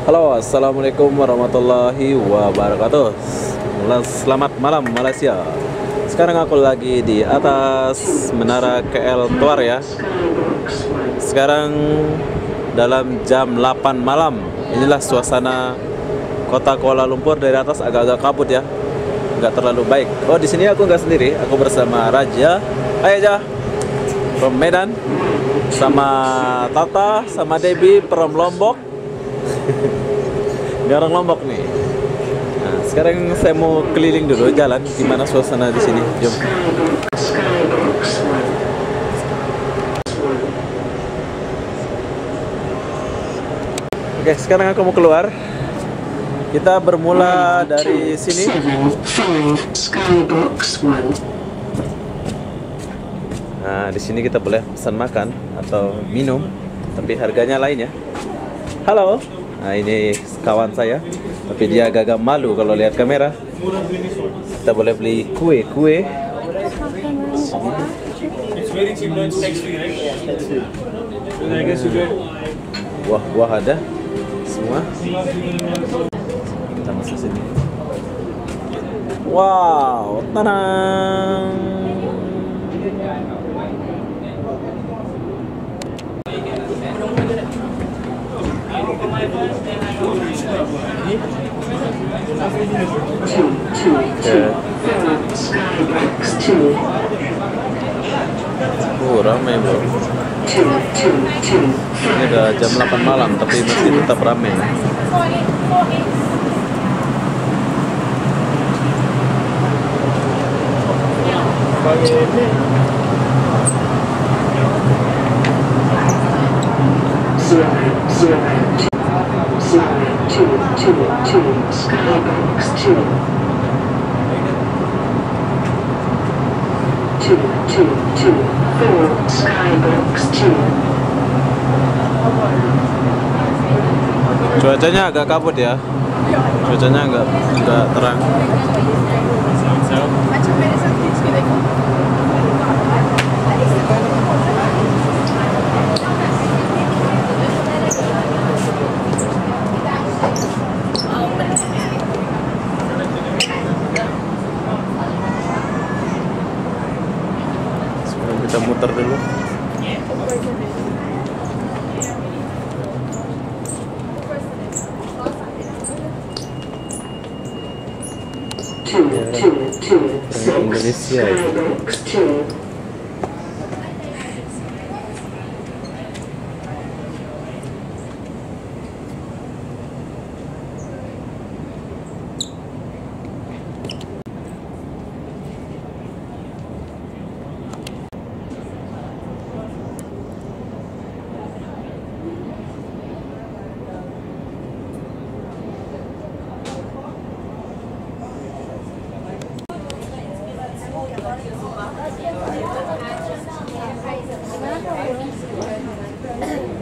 Halo, assalamualaikum warahmatullahi wabarakatuh. Selamat malam Malaysia. Sekarang aku lagi di atas Menara KL Tuar ya. Sekarang dalam jam 8 malam. Inilah suasana kota Kuala Lumpur dari atas, agak-agak kabut ya, nggak terlalu baik. Oh, di sini aku nggak sendiri, aku bersama Raja. Hai Aja, from Medan, sama Tata, sama Debbie from Lombok. Ini orang Lombok nih. Nah, sekarang saya mau keliling dulu jalan, gimana suasana di sini. Jom. Oke, sekarang aku mau keluar. Kita bermula dari sini. Nah, di sini kita boleh pesan makan atau minum, tapi harganya lain ya. Halo. Nah, ini kawan saya, tapi dia agak malu kalau lihat kamera. Kita boleh beli kue. Buah-buah ada semua. Kita masuk sini. Wow, tenang. Ramai bro. Ini udah jam 8 malam tapi masih tetap ramai. Cuacanya agak kabut ya. Cuacanya agak terang. Sekarang kita muter dulu. Indonesia itu.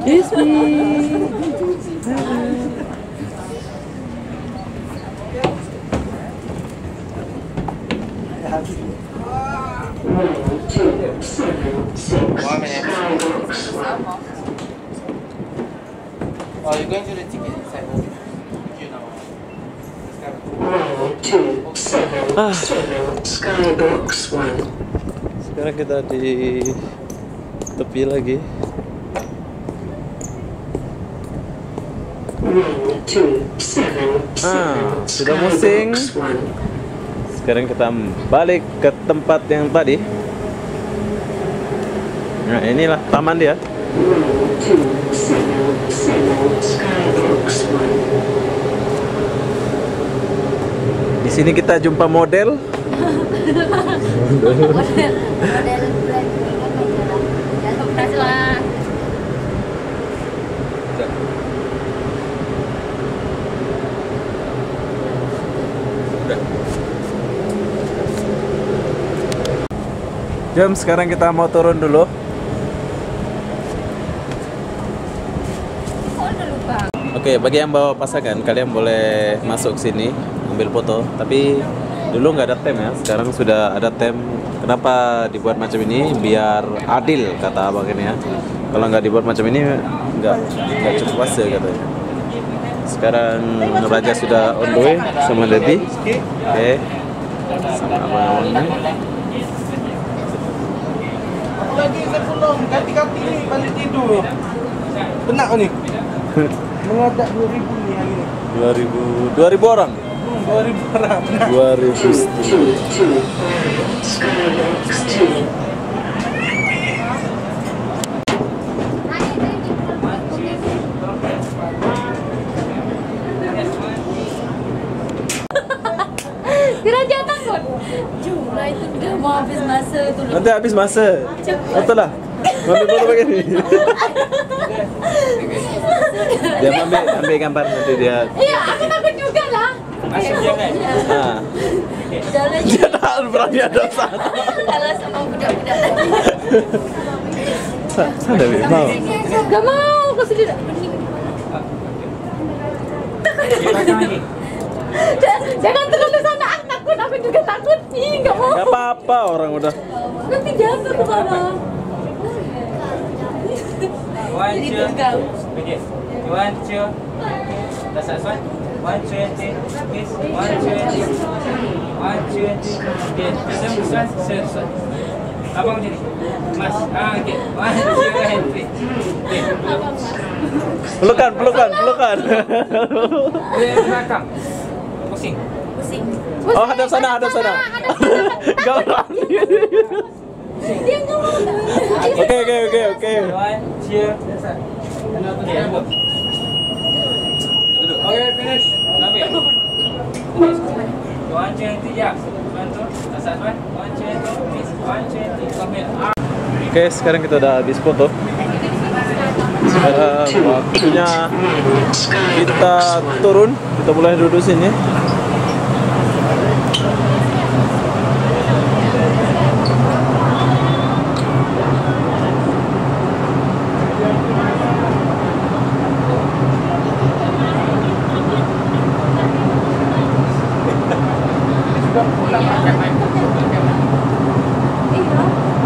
Kiss me. Oh, you're going to the ticket inside. You know. Skybox 1. Sekarang kita di tepi lagi. Sudah musing. Sekarang kita balik ke tempat yang tadi. Nah, inilah taman dia. Di sini kita jumpa model. Jom, sekarang kita mau turun dulu. Oke, bagi yang bawa pasangan, kalian boleh masuk sini ambil foto. Tapi dulu nggak ada tem ya, sekarang sudah ada tem. Kenapa dibuat macam ini? Biar adil, kata abang ini ya. Kalau nggak dibuat macam ini, nggak cukup fase katanya. sekarang Raja sudah on the way sama Debbie. Oke. Abang-abang Lagi saya pulang ganti-ganti ni balik tidur. Penat ni. Mengajak 2000 ni hari ni. 2000 orang. 2000 orang. 2000. Raja takut. Jumlah itu udah mau habis masa tu. Nanti habis masa. Betul lah. Ambil foto begini. Dia ambil gambar nanti dia. Iya, aku takut juga lah. Masuk jangan. Ah. Jalan Dia tak berani ada sana. jalan sama budak-budak lagi. Sana Debbie mau. Gak mau, kau sendiri. Jangan terlalu sana, ah, takut. Aku juga takut. Ih, gak mau. Gak apa-apa orang udah. Nanti jatuh ke bawah. One, Jadi two. tegang. Okay. One, two. That's us one. 120. Please. 120. 120. Okay. This one. Abang macam ni. Mas. Okay. 120. Okay. Pelukan. Boleh belakang. Pusing. Pusing. Oh, hadap sana. Gak berani. Dia nggak mau. Oke. One, two. Okay. Duduk. Okay, finish. Habis. 120, ya. Bantu. That's us one. 120. Please. 120. Come here. Oke, sekarang kita udah habis foto. Sekarang waktunya kita turun. Kita boleh duduk sini.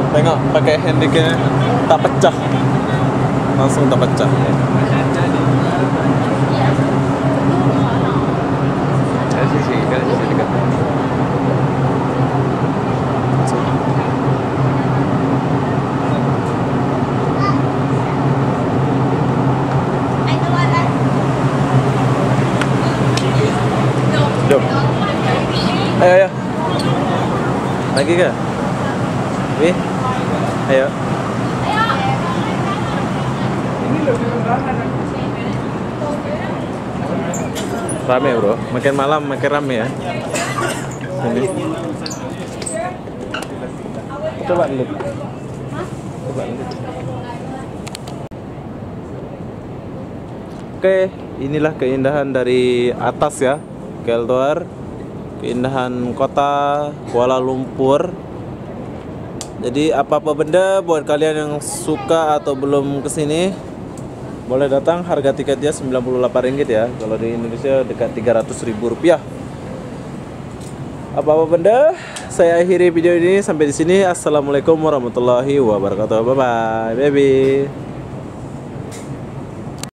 Tengok pakai handicapnya tak pecah, langsung tak pecah. Jom. Ayo. Lagi ke? Wih. Ayo. Rame bro, makin malam makin rame ya. Ini. Coba dulu. Oke, inilah keindahan dari atas ya, KL Tower. Keindahan kota Kuala Lumpur. Jadi apa-apa benda buat kalian yang suka atau belum kesini, boleh datang. Harga tiketnya Rp98 ya. Kalau di Indonesia dekat Rp300.000. Apa-apa benda, saya akhiri video ini sampai di sini. Assalamualaikum warahmatullahi wabarakatuh. Bye bye, baby.